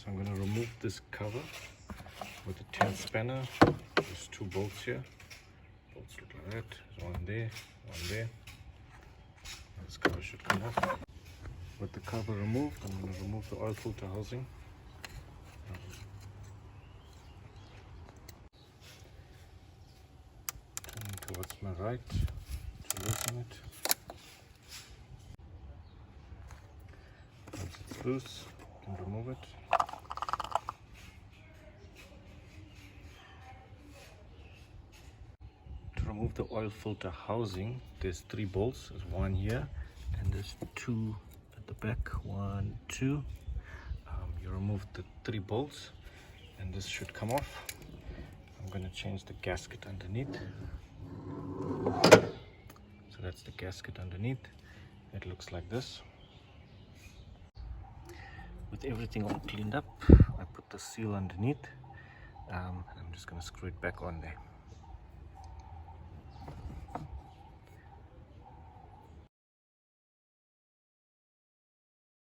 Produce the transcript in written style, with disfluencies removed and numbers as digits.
So I'm going to remove this cover with a 10 spanner. There's 2 bolts here. Bolts look like that. There's one there, one there. This cover should come off. With the cover removed, I'm going to remove the oil filter housing. Turning towards my right to loosen it. Once it's loose, you can remove it. To remove the oil filter housing, there's 3 bolts. There's one here, and there's 2 at the back. 1, 2. You remove the 3 bolts, and this should come off. I'm going to change the gasket underneath. So that's the gasket underneath. It looks like this. With everything all cleaned up, I put the seal underneath, and I'm just going to screw it back on there.